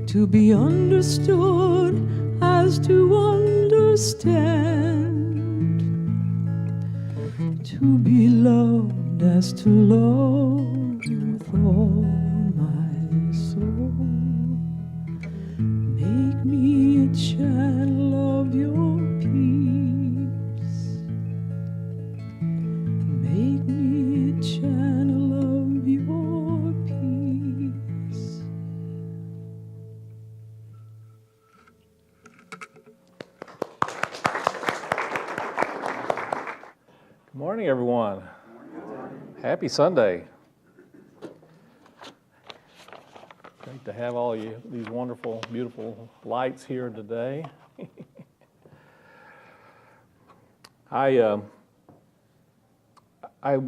to be understood as to understand, to be loved as to love with all my soul. Make me a channel of your peace. Make me a channel of your peace. Good morning, everyone. Happy Sunday. Great to have all you these wonderful, beautiful lights here today. I have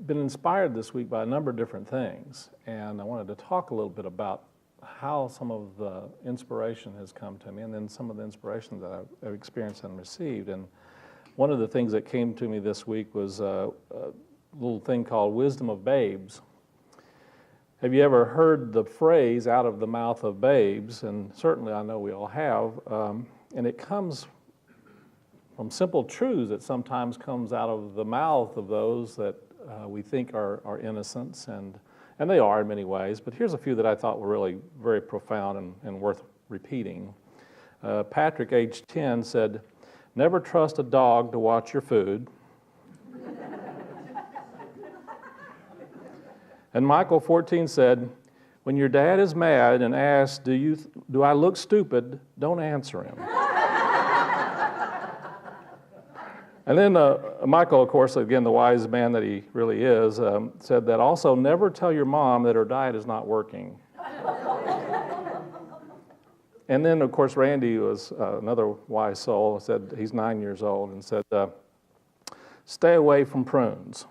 been inspired this week by a number of different things, and I wanted to talk a little bit about how some of the inspiration has come to me, and then some of the inspiration that I've experienced and received. And one of the things that came to me this week was a little thing called wisdom of babes. Have you ever heard the phrase out of the mouth of babes? And certainly I know we all have. And it comes from simple truths that sometimes comes out of the mouth of those that we think are innocents, and they are in many ways. But here's a few that I thought were really very profound and worth repeating. Patrick, age 10, said, "Never trust a dog to watch your food." And Michael, 14, said, "When your dad is mad and asks, do I look stupid, don't answer him." And then Michael, of course, again, the wise man that he really is, said that also, never tell your mom that her diet is not working. And then, of course, Randy was another wise soul, said he's 9 years old, and said, "Stay away from prunes."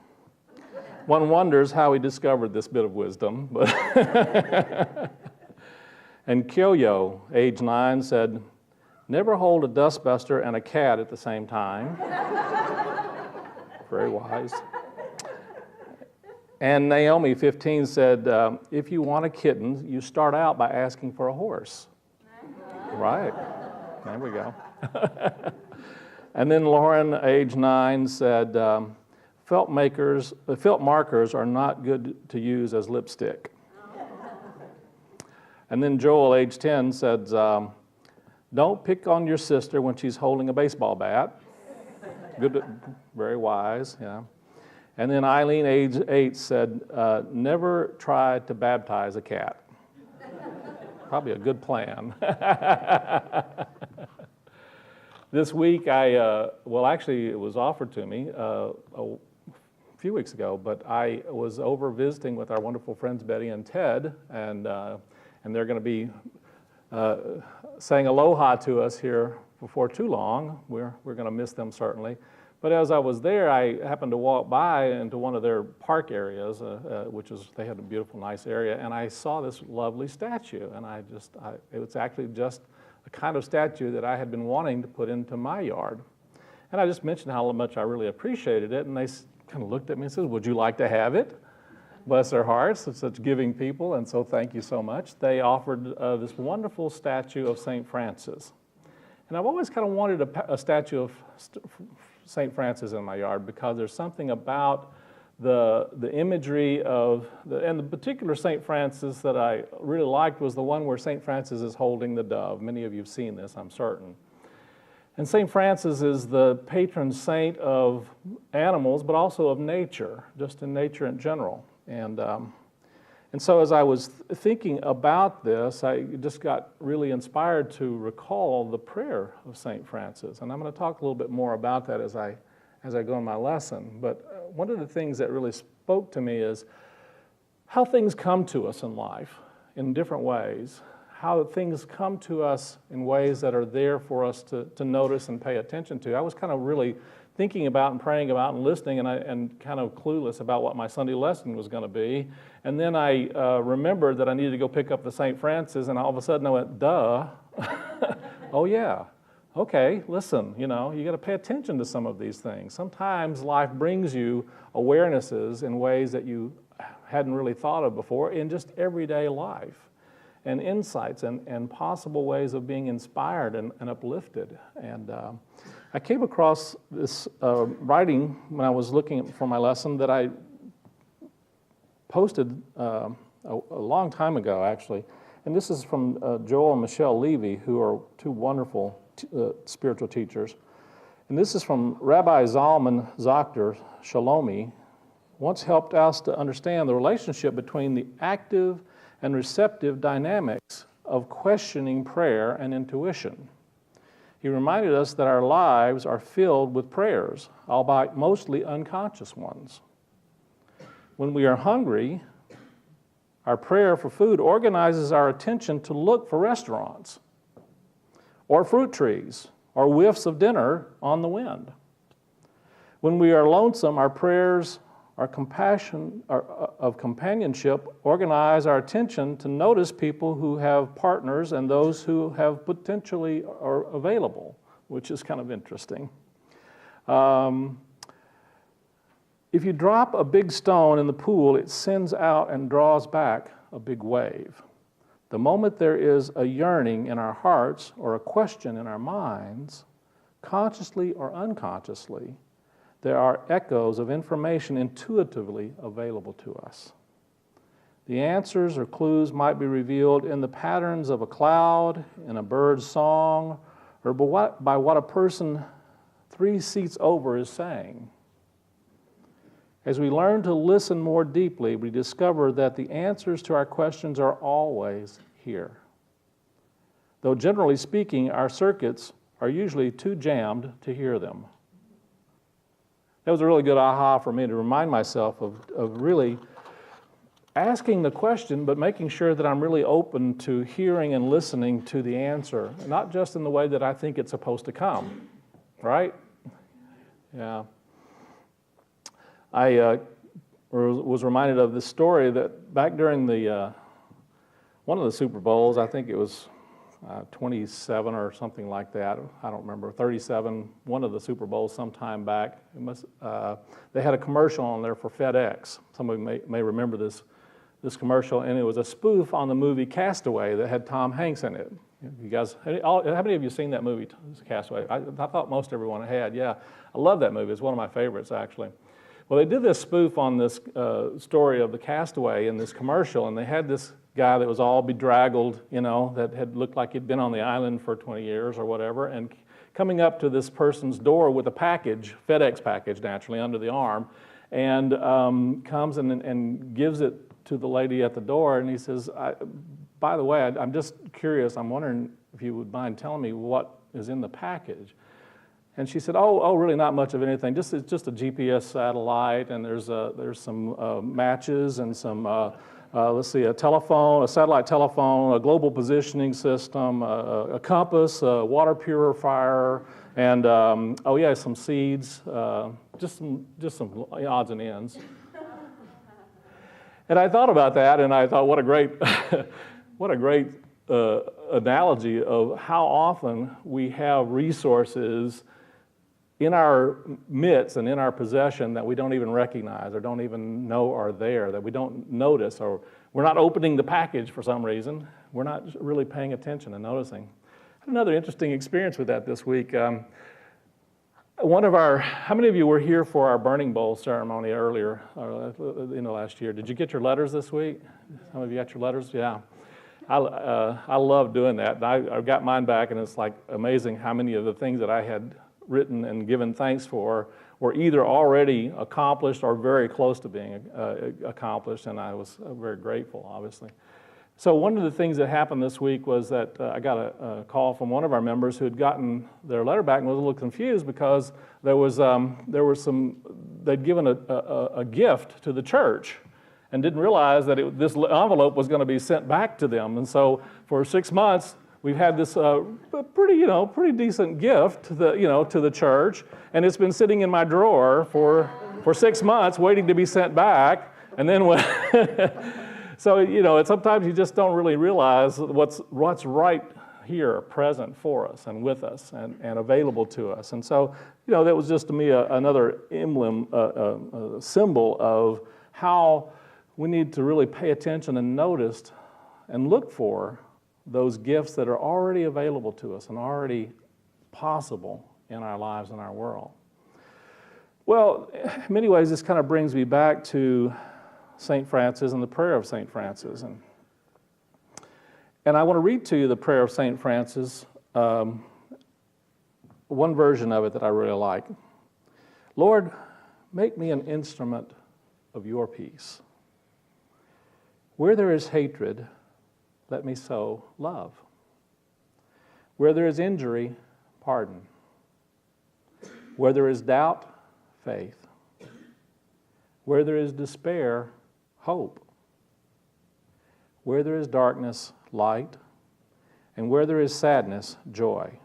One wonders how he discovered this bit of wisdom. But and Kyo, age 9, said, "Never hold a dustbuster and a cat at the same time." Very wise. And Naomi, 15, said, "If you want a kitten, you start out by asking for a horse." Right. There we go. And then Lauren, age 9, said, felt markers are not good to use as lipstick. And then Joel, age 10, said, don't pick on your sister when she's holding a baseball bat. Good, very wise, yeah. And then Eileen, age 8, said, never try to baptize a cat. Probably a good plan. This week, actually, it was offered to me a few weeks ago, but I was over visiting with our wonderful friends Betty and Ted, and they're going to be saying aloha to us here before too long. We're going to miss them certainly. But as I was there, I happened to walk by into one of their park areas, they had a beautiful, nice area, and I saw this lovely statue, and it was actually just the kind of statue that I had been wanting to put into my yard. And I just mentioned how much I really appreciated it, and they kind of looked at me and said, would you like to have it? Bless their hearts, such giving people, and so thank you so much. They offered this wonderful statue of St. Francis. And I've always kind of wanted a statue of St. Francis in my yard, because there's something about the imagery and the particular St. Francis that I really liked was the one where St. Francis is holding the dove. Many of you have seen this, I'm certain. And St. Francis is the patron saint of animals, but also of nature, just in nature in general. And so as I was thinking about this, I just got really inspired to recall the prayer of St. Francis. And I'm going to talk a little bit more about that as I go in my lesson. But one of the things that really spoke to me is how things come to us in life in different ways, how things come to us in ways that are there for us to notice and pay attention to. I was kind of really thinking about and praying about and listening, and kind of clueless about what my Sunday lesson was going to be. And then I remembered that I needed to go pick up the St. Francis, and all of a sudden I went, duh. Oh yeah, okay, listen, you got to pay attention to some of these things. Sometimes life brings you awarenesses in ways that you hadn't really thought of before in just everyday life. and insights and possible ways of being inspired and uplifted. And I came across this writing when I was looking for my lesson that I posted a long time ago, actually. And this is from Joel and Michelle Levy, who are two wonderful spiritual teachers. And this is from Rabbi Zalman Zakhtar Shalomi, once helped us to understand the relationship between the active and receptive dynamics of questioning prayer and intuition. He reminded us that our lives are filled with prayers, albeit mostly unconscious ones. When we are hungry, our prayer for food organizes our attention to look for restaurants or fruit trees or whiffs of dinner on the wind. When we are lonesome, our prayers of companionship organize our attention to notice people who have partners and those who have potentially are available, which is kind of interesting. If you drop a big stone in the pool, it sends out and draws back a big wave. The moment there is a yearning in our hearts or a question in our minds, consciously or unconsciously, there are echoes of information intuitively available to us. The answers or clues might be revealed in the patterns of a cloud, in a bird's song, or by what a person 3 seats over is saying. As we learn to listen more deeply, we discover that the answers to our questions are always here. Though generally speaking, our circuits are usually too jammed to hear them. That was a really good aha for me to remind myself of really asking the question, but making sure that I'm really open to hearing and listening to the answer, not just in the way that I think it's supposed to come, right? Yeah. I was reminded of this story that back during the one of the Super Bowls, I think it was 27 or something like that. I don't remember, 37, one of the Super Bowls sometime back. They had a commercial on there for FedEx. Some of you may remember this commercial, and it was a spoof on the movie Castaway that had Tom Hanks in it. You guys, how many of you seen that movie, Castaway? I thought most everyone had, yeah. I love that movie. It's one of my favorites, actually. Well, they did this spoof on this story of the Castaway in this commercial, and they had this guy that was all bedraggled, that had looked like he'd been on the island for 20 years or whatever, and coming up to this person's door with a package, FedEx package naturally, under the arm, and comes and gives it to the lady at the door, and he says, by the way, I'm just curious, I'm wondering if you would mind telling me what is in the package. And she said, oh, really not much of anything, just a GPS satellite, and there's some matches and some, let's see, a satellite telephone, a global positioning system, a compass, a water purifier, and, some seeds, just some odds and ends. And I thought about that, and I thought, what a great analogy of how often we have resources in our midst and in our possession that we don't even recognize or don't even know are there, that we don't notice, or we're not opening the package for some reason. We're not really paying attention and noticing. I had another interesting experience with that this week. How many of you were here for our Burning Bowl ceremony earlier, last year? Did you get your letters this week? Some of you got your letters? Yeah. I love doing that. I got mine back, and it's like amazing how many of the things that I had written and given thanks for were either already accomplished or very close to being accomplished, and I was very grateful, obviously. So one of the things that happened this week was that I got a call from one of our members who had gotten their letter back and was a little confused because they'd given a gift to the church and didn't realize that this envelope was going to be sent back to them. And so for 6 months, we've had this pretty decent gift to the church, and it's been sitting in my drawer for 6 months waiting to be sent back. And then so sometimes you just don't really realize what's right here, present for us and with us and available to us. And so that was just to me another emblem, symbol of how we need to really pay attention and notice and look for those gifts that are already available to us and already possible in our lives and our world. Well, in many ways, this kind of brings me back to St. Francis and the prayer of St. Francis. And I want to read to you the prayer of St. Francis, one version of it that I really like. Lord, make me an instrument of your peace. Where there is hatred, let me sow love. Where there is injury, pardon. Where there is doubt, faith. Where there is despair, hope. Where there is darkness, light. And where there is sadness, joy.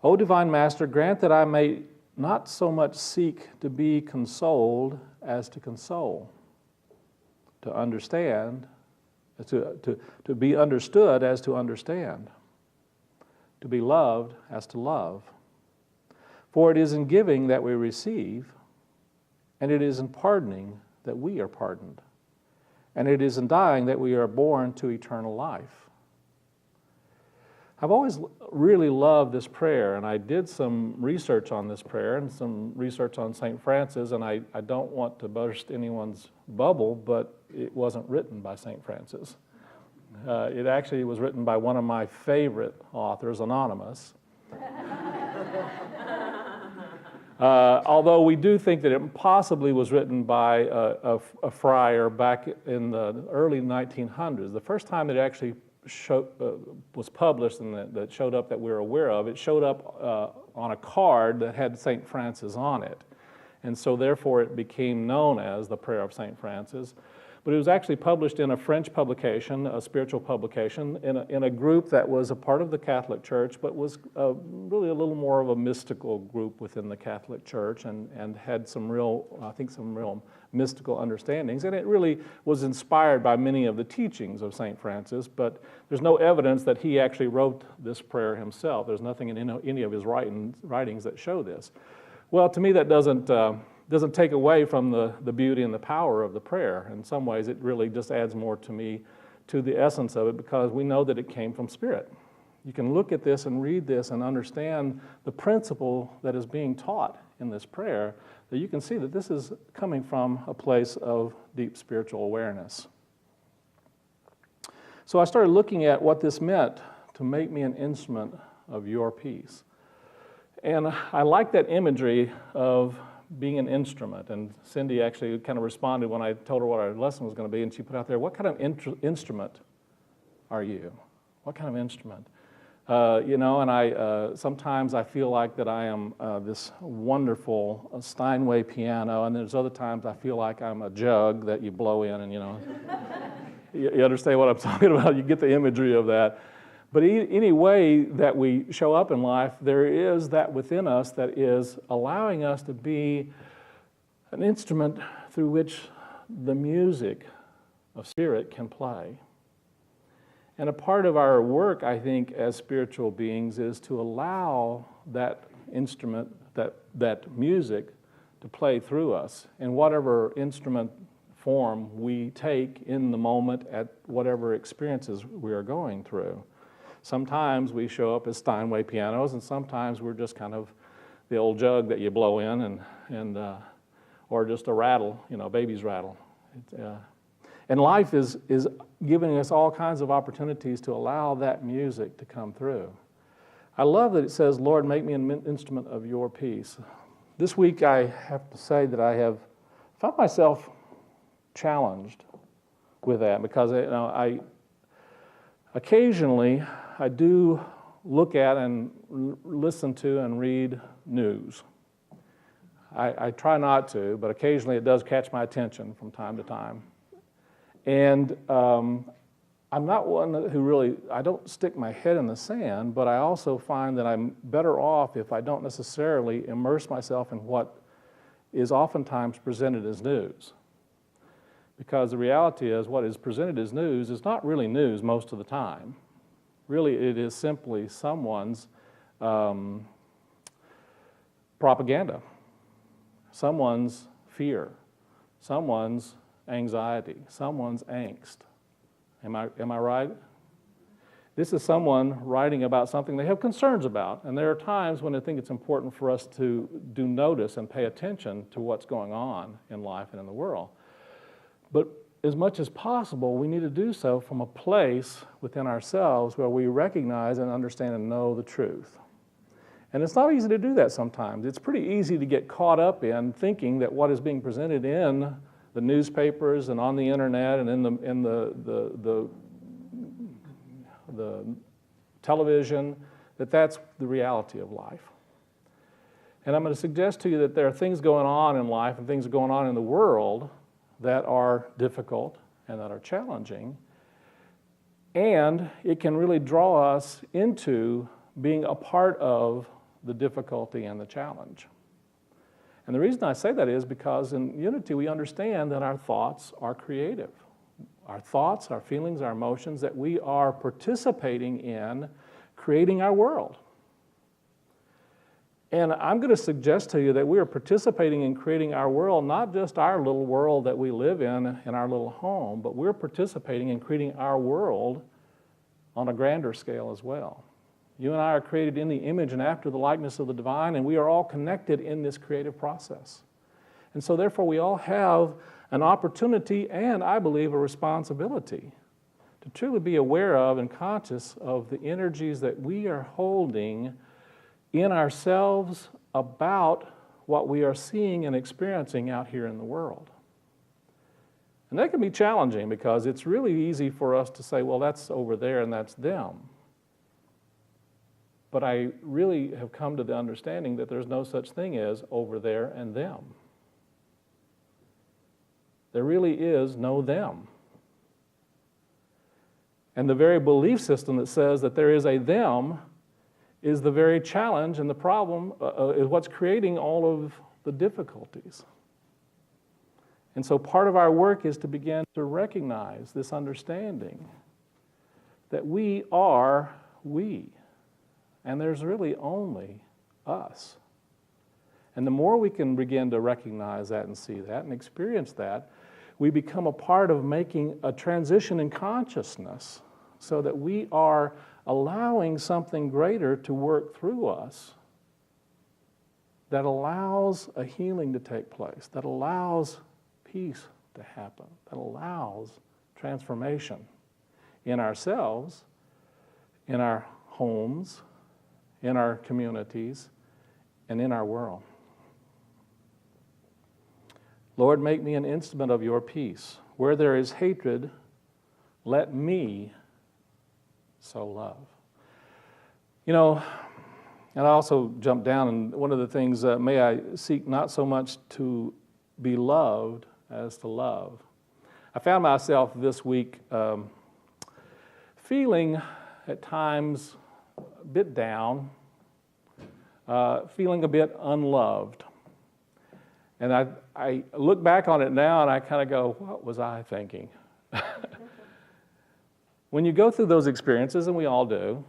O Divine Master, grant that I may not so much seek to be consoled as to console, to understand, to be understood as to understand, to be loved as to love. For it is in giving that we receive, and it is in pardoning that we are pardoned, and it is in dying that we are born to eternal life. I've always really loved this prayer, and I did some research on this prayer and some research on St. Francis, and I don't want to burst anyone's bubble, but it wasn't written by St. Francis. It actually was written by one of my favorite authors, anonymous. Although we do think that it possibly was written by a friar back in the early 1900s. The first time that it actually was published and that showed up that we're aware of, it showed up on a card that had St. Francis on it. And so therefore it became known as the Prayer of St. Francis. But it was actually published in a French publication, a spiritual publication, in a group that was a part of the Catholic Church, but was really a little more of a mystical group within the Catholic Church, and had some real mystical understandings. And it really was inspired by many of the teachings of St. Francis, but there's no evidence that he actually wrote this prayer himself. There's nothing in any of his writings that show this. Well, to me, that doesn't take away from the beauty and the power of the prayer. In some ways, it really just adds more to me, to the essence of it, because we know that it came from Spirit. You can look at this and read this and understand the principle that is being taught in this prayer, that you can see that this is coming from a place of deep spiritual awareness. So I started looking at what this meant, to make me an instrument of your peace. And I like that imagery of being an instrument. And Cindy actually kind of responded when I told her what our lesson was going to be, and she put out there, what kind of instrument are you? What kind of instrument? And sometimes I feel like that I am this wonderful Steinway piano, and there's other times I feel like I'm a jug that you blow in, and you understand what I'm talking about. You get the imagery of that. But any way that we show up in life, there is that within us that is allowing us to be an instrument through which the music of Spirit can play. And a part of our work, I think, as spiritual beings is to allow that instrument, that music, to play through us in whatever instrument form we take in the moment at whatever experiences we are going through. Sometimes we show up as Steinway pianos, and sometimes we're just kind of the old jug that you blow in, or just a rattle, baby's rattle. And life is giving us all kinds of opportunities to allow that music to come through. I love that it says, Lord, make me an instrument of your peace. This week I have to say that I have found myself challenged with that, because occasionally I do look at and listen to and read news. I try not to, but occasionally it does catch my attention from time to time. And I'm not one who I don't stick my head in the sand, but I also find that I'm better off if I don't necessarily immerse myself in what is oftentimes presented as news. Because the reality is, what is presented as news is not really news most of the time. Really, it is simply someone's propaganda, someone's fear, someone's anxiety, someone's angst. Am I right? This is someone writing about something they have concerns about, and there are times when I think it's important for us to do notice and pay attention to what's going on in life and in the world. But as much as possible, we need to do so from a place within ourselves where we recognize and understand and know the truth. And it's not easy to do that sometimes. It's pretty easy to get caught up in thinking that what is being presented in the newspapers and on the internet and in the television, that's the reality of life. And I'm going to suggest to you that there are things going on in life and things going on in the world that are difficult and that are challenging. And it can really draw us into being a part of the difficulty and the challenge. And the reason I say that is because in Unity we understand that our thoughts are creative. Our thoughts, our feelings, our emotions, that we are participating in creating our world. And I'm going to suggest to you that we are participating in creating our world, not just our little world that we live in our little home, but we're participating in creating our world on a grander scale as well. You and I are created in the image and after the likeness of the divine, and we are all connected in this creative process. And so therefore we all have an opportunity and, I believe, a responsibility to truly be aware of and conscious of the energies that we are holding in ourselves about what we are seeing and experiencing out here in the world. And that can be challenging because it's really easy for us to say, well, that's over there and that's them. But I really have come to the understanding that there's no such thing as over there and them. There really is no them. And the very belief system that says that there is a them is the very challenge and the problem is what's creating all of the difficulties. And so part of our work is to begin to recognize this understanding that we are we, and there's really only us. And the more we can begin to recognize that and see that and experience that, we become a part of making a transition in consciousness so that we are allowing something greater to work through us that allows a healing to take place, that allows peace to happen, that allows transformation in ourselves, in our homes, in our communities, and in our world. Lord, make me an instrument of your peace. Where there is hatred, let me sow love. You know, and I also jumped down, and one of the things, may I seek not so much to be loved as to love. I found myself this week feeling at times a bit down, feeling a bit unloved. And I look back on it now and I kind of go, what was I thinking? When you go through those experiences, and we all do,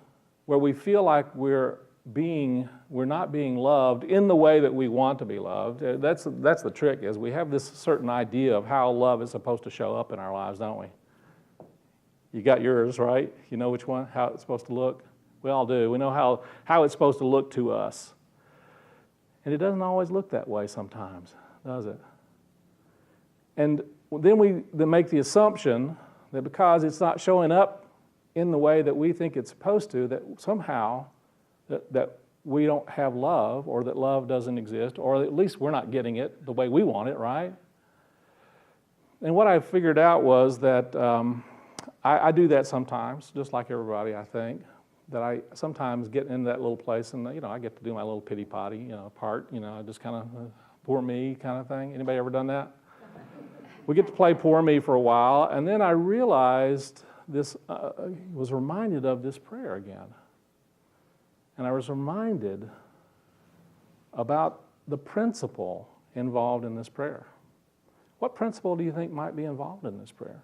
where we feel like we're not being loved in the way that we want to be loved, that's the trick, is we have this certain idea of how love is supposed to show up in our lives, don't we? You got yours, right? You know which one, how it's supposed to look? We all do. We know how it's supposed to look to us. And it doesn't always look that way sometimes, does it? And then we make the assumption that because it's not showing up in the way that we think it's supposed to, that somehow that we don't have love, or that love doesn't exist, or at least we're not getting it the way we want it, right? And what I figured out was that I do that sometimes, just like everybody, I think. That I sometimes get in that little place and, I get to do my little pity potty, part, just kind of poor me kind of thing. Anybody ever done that? We get to play poor me for a while, and then I realized this, was reminded of this prayer again. And I was reminded about the principle involved in this prayer. What principle do you think might be involved in this prayer?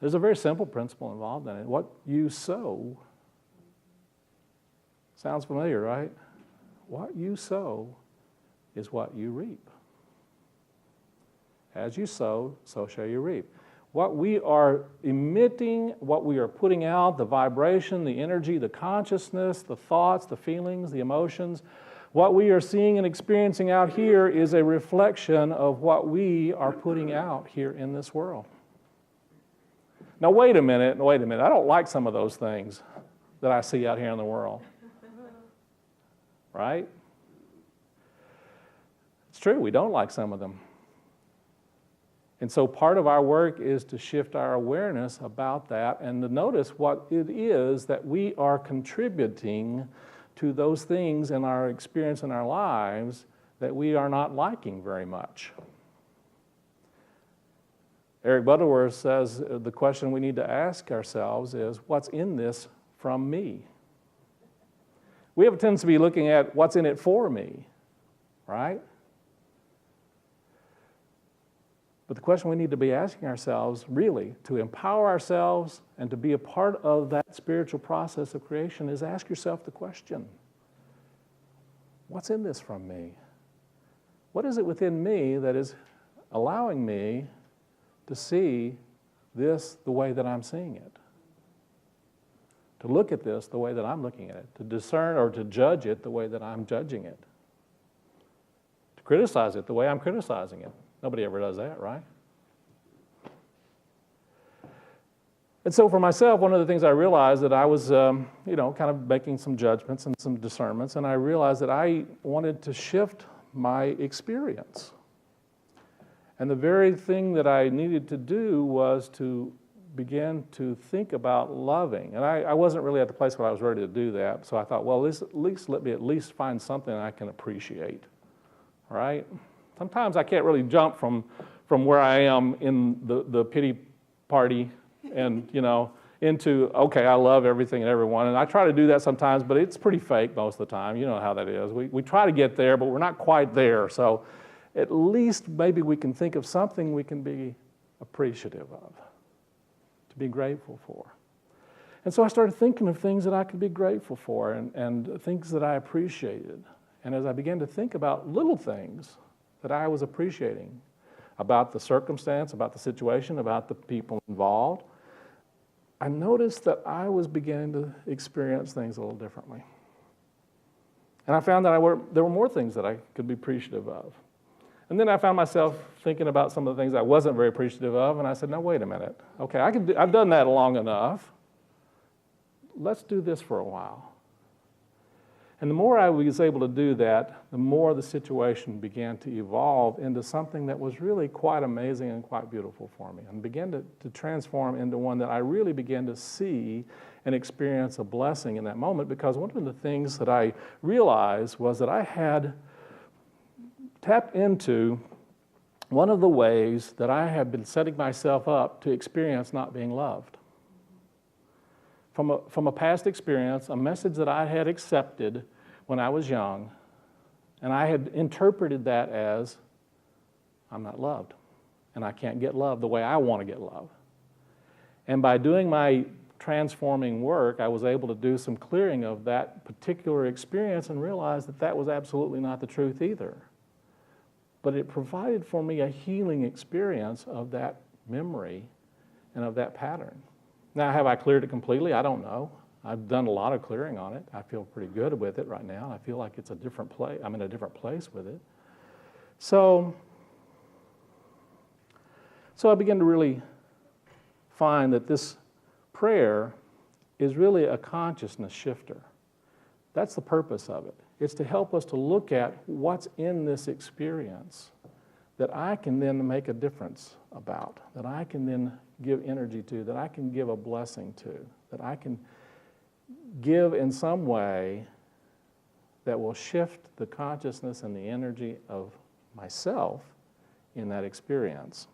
There's a very simple principle involved in it. What you sow. Sounds familiar, right? What you sow is what you reap. As you sow, so shall you reap. what we are emitting, what we are putting out, the vibration, the energy, the consciousness, the thoughts, the feelings, the emotions, what we are seeing and experiencing out here is a reflection of what we are putting out here in this world. Now, wait a minute. I don't like some of those things that I see out here in the world. Right? It's true, we don't like some of them. And so part of our work is to shift our awareness about that and to notice what it is that we are contributing to those things in our experience in our lives that we are not liking very much. Eric Butterworth says the question we need to ask ourselves is, what's in this from me? We have a tendency to be looking at what's in it for me, right? But the question we need to be asking ourselves, really, to empower ourselves and to be a part of that spiritual process of creation is ask yourself the question, what's in this from me? What is it within me that is allowing me to see this the way that I'm seeing it? To look at this the way that I'm looking at it, to discern or to judge it the way that I'm judging it, to criticize it the way I'm criticizing it. Nobody ever does that, right? And so for myself, one of the things I realized that I was, kind of making some judgments and some discernments, and I realized that I wanted to shift my experience. And the very thing that I needed to do was to begin to think about loving. And I wasn't really at the place where I was ready to do that, so I thought, well, at least let me at least find something I can appreciate, right? Sometimes I can't really jump from where I am in the pity party and, into, okay, I love everything and everyone. And I try to do that sometimes, but it's pretty fake most of the time. You know how that is. We try to get there, but we're not quite there. So at least maybe we can think of something we can be appreciative of, to be grateful for. And so I started thinking of things that I could be grateful for and things that I appreciated. And as I began to think about little things that I was appreciating about the circumstance, about the situation, about the people involved, I noticed that I was beginning to experience things a little differently. And I found that there were more things that I could be appreciative of. And then I found myself thinking about some of the things I wasn't very appreciative of, and I said, no, wait a minute. Okay, I've done that long enough. Let's do this for a while. And the more I was able to do that, the more the situation began to evolve into something that was really quite amazing and quite beautiful for me, and began to transform into one that I really began to see and experience a blessing in that moment, because one of the things that I realized was that I had tapped into one of the ways that I had been setting myself up to experience not being loved. From a past experience, a message that I had accepted when I was young, and I had interpreted that as, I'm not loved, and I can't get love the way I want to get love. And by doing my transforming work, I was able to do some clearing of that particular experience and realize that that was absolutely not the truth either. But it provided for me a healing experience of that memory and of that pattern. Now, have I cleared it completely? I don't know. I've done a lot of clearing on it. I feel pretty good with it right now. I feel like it's a different place. I'm in a different place with it. So I began to really find that this prayer is really a consciousness shifter. That's the purpose of it. It's to help us to look at what's in this experience that I can then make a difference about, that I can then give energy to, that I can give a blessing to, that I can give in some way that will shift the consciousness and the energy of myself in that experience.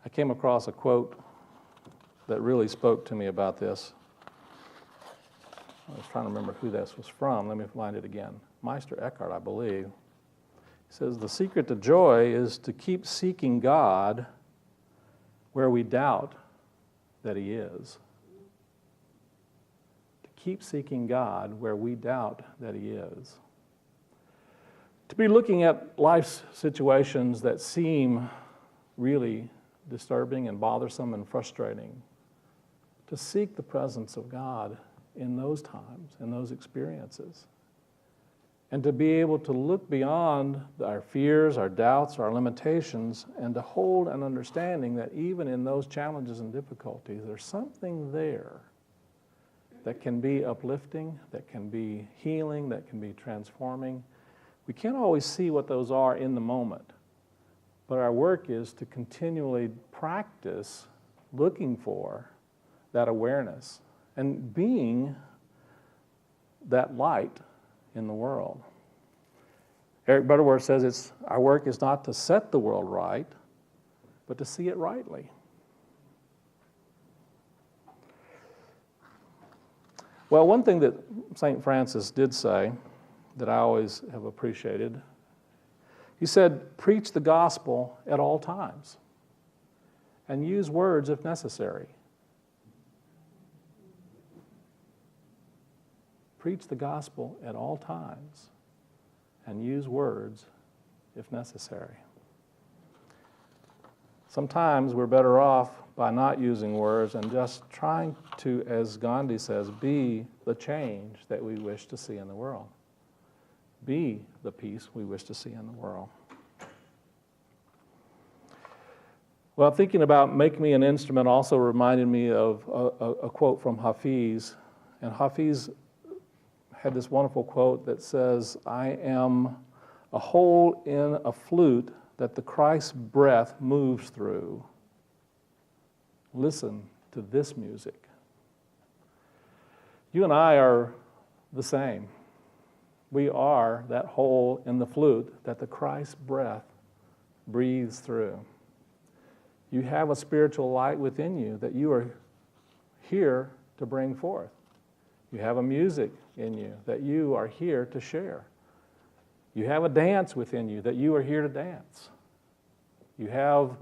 I came across a quote that really spoke to me about this. I was trying to remember who this was from. Let me find it again. Meister Eckhart, I believe. He says, the secret to joy is to keep seeking God where we doubt that He is. To keep seeking God where we doubt that He is. To be looking at life's situations that seem really disturbing and bothersome and frustrating. To seek the presence of God in those times, in those experiences. And to be able to look beyond our fears, our doubts, our limitations, and to hold an understanding that even in those challenges and difficulties, there's something there that can be uplifting, that can be healing, that can be transforming. We can't always see what those are in the moment, but our work is to continually practice looking for that awareness and being that light in the world. Eric Butterworth says our work is not to set the world right, but to see it rightly. Well, one thing that St. Francis did say that I always have appreciated, he said, preach the gospel at all times and use words if necessary. Preach the gospel at all times and use words if necessary. Sometimes we're better off by not using words and just trying to, as Gandhi says, be the change that we wish to see in the world. Be the peace we wish to see in the world. Well, thinking about Make Me an Instrument also reminded me of a quote from Hafiz. And Hafiz had this wonderful quote that says, I am a hole in a flute that the Christ's breath moves through. Listen to this music. You and I are the same. We are that hole in the flute that the Christ's breath breathes through. You have a spiritual light within you that you are here to bring forth. You have a music in you that you are here to share. You have a dance within you that you are here to dance. You have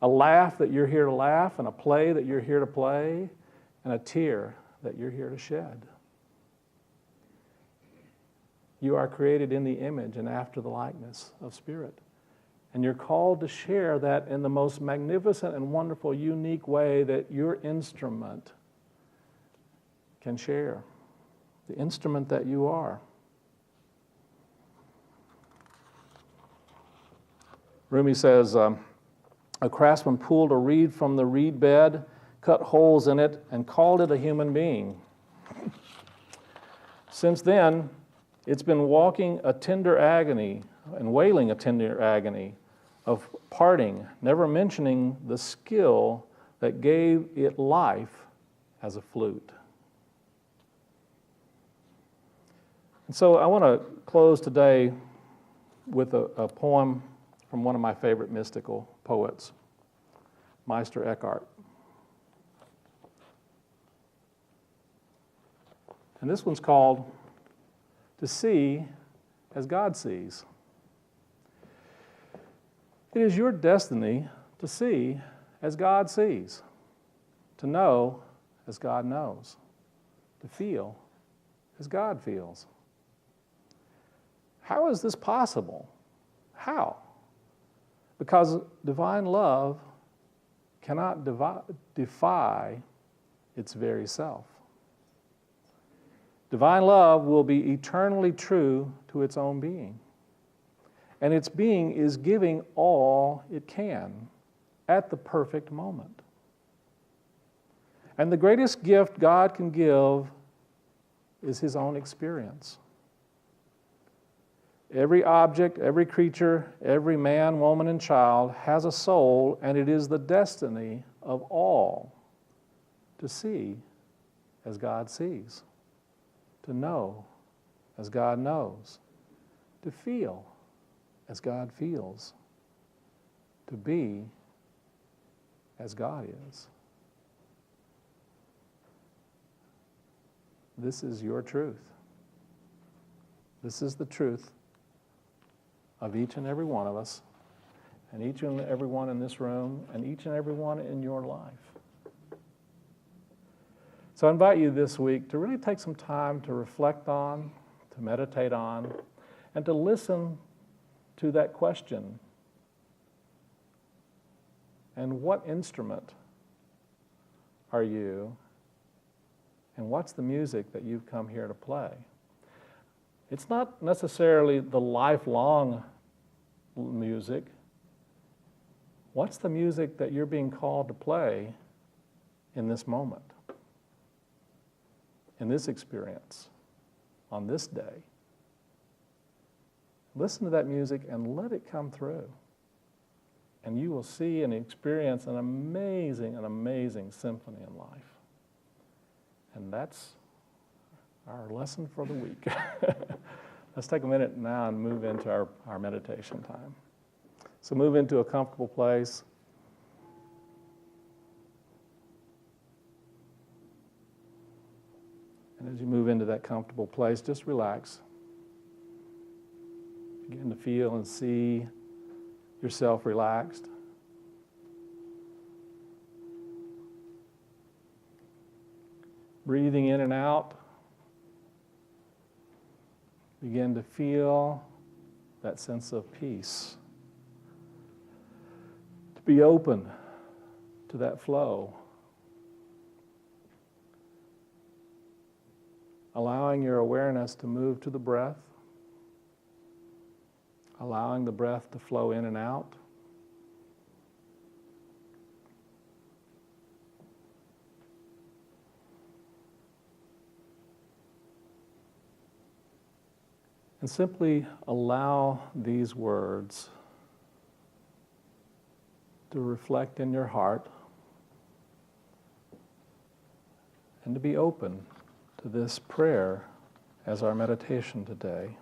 a laugh that you're here to laugh, and a play that you're here to play, and a tear that you're here to shed. You are created in the image and after the likeness of Spirit. And you're called to share that in the most magnificent and wonderful, unique way that your instrument can share. The instrument that you are. Rumi says, a craftsman pulled a reed from the reed bed, cut holes in it, and called it a human being. Since then, it's been walking a tender agony and wailing a tender agony of parting, never mentioning the skill that gave it life as a flute. And so I want to close today with a poem from one of my favorite mystical poets, Meister Eckhart. And this one's called To See as God Sees. It is your destiny to see as God sees, to know as God knows, to feel as God feels. How is this possible? How? Because divine love cannot defy its very self. Divine love will be eternally true to its own being. And its being is giving all it can at the perfect moment. And the greatest gift God can give is His own experience. Every object, every creature, every man, woman, and child has a soul, and it is the destiny of all to see as God sees, to know as God knows, to feel as God feels, to be as God is. This is your truth. This is the truth of each and every one of us, and each and every one in this room, and each and every one in your life. So I invite you this week to really take some time to reflect on, to meditate on, and to listen to that question. And what instrument are you? And what's the music that you've come here to play? It's not necessarily the lifelong music. What's the music that you're being called to play in this moment, in this experience, on this day? Listen to that music and let it come through. And you will see and experience an amazing symphony in life. And that's our lesson for the week. Let's take a minute now and move into our meditation time. So move into a comfortable place. And as you move into that comfortable place, just relax. Begin to feel and see yourself relaxed. Breathing in and out. Begin to feel that sense of peace. To be open to that flow. Allowing your awareness to move to the breath. Allowing the breath to flow in and out. And simply allow these words to reflect in your heart and to be open to this prayer as our meditation today.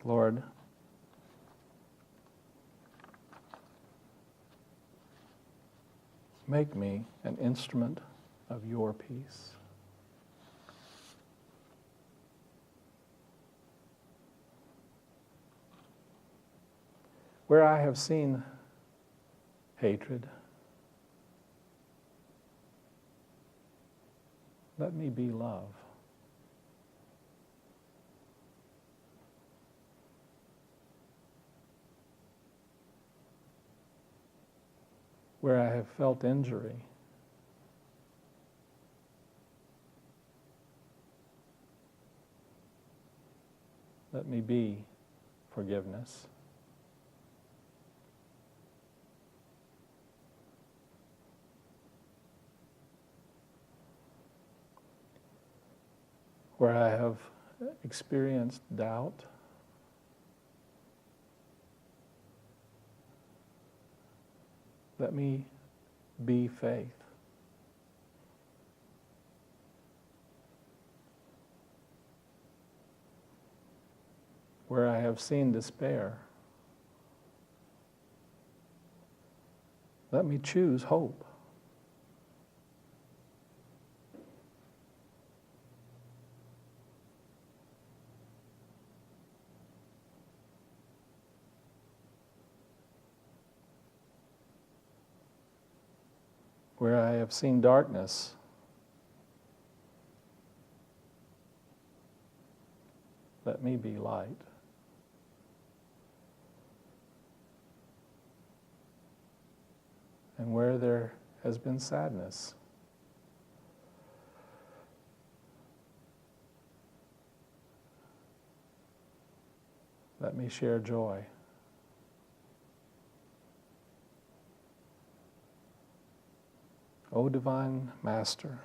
Lord, make me an instrument of your peace. Where I have seen hatred, let me be love. Where I have felt injury, let me be forgiveness. Where I have experienced doubt, let me be faith. Where I have seen despair, let me choose hope. Where I have seen darkness, let me be light. And where there has been sadness, let me share joy. O Divine Master,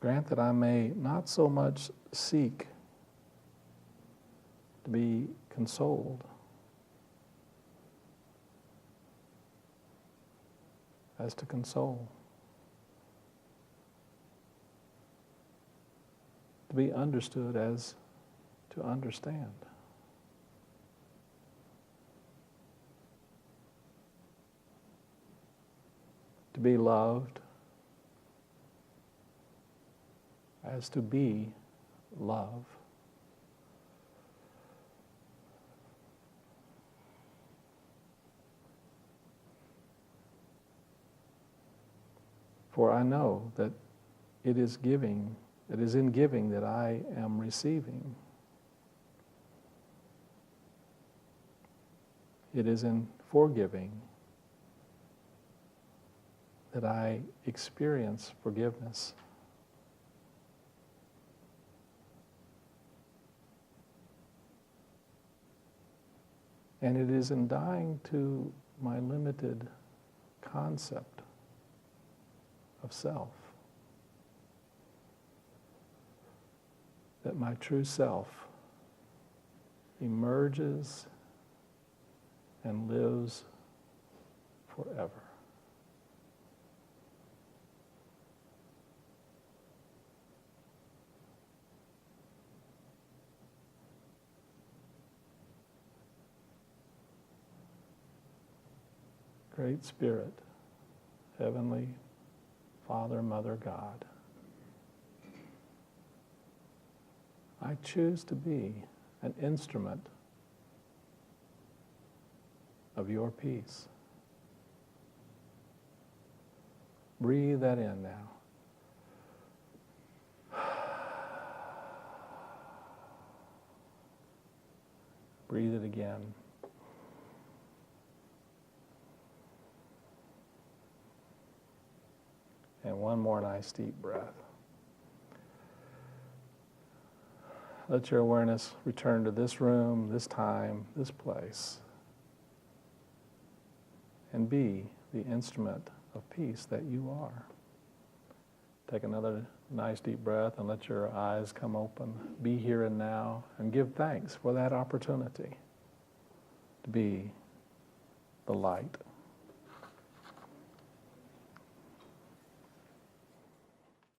grant that I may not so much seek to be consoled as to console, to be understood as to understand. To be loved as to be love. For I know that it is in giving that I am receiving. It is in forgiving that I experience forgiveness. And it is in dying to my limited concept of self that my true self emerges and lives forever. Great Spirit, Heavenly Father, Mother, God, I choose to be an instrument of your peace. Breathe that in now. Breathe it again. And one more nice deep breath. Let your awareness return to this room, this time, this place, and be the instrument of peace that you are. Take another nice deep breath and let your eyes come open. Be here and now, and give thanks for that opportunity to be the light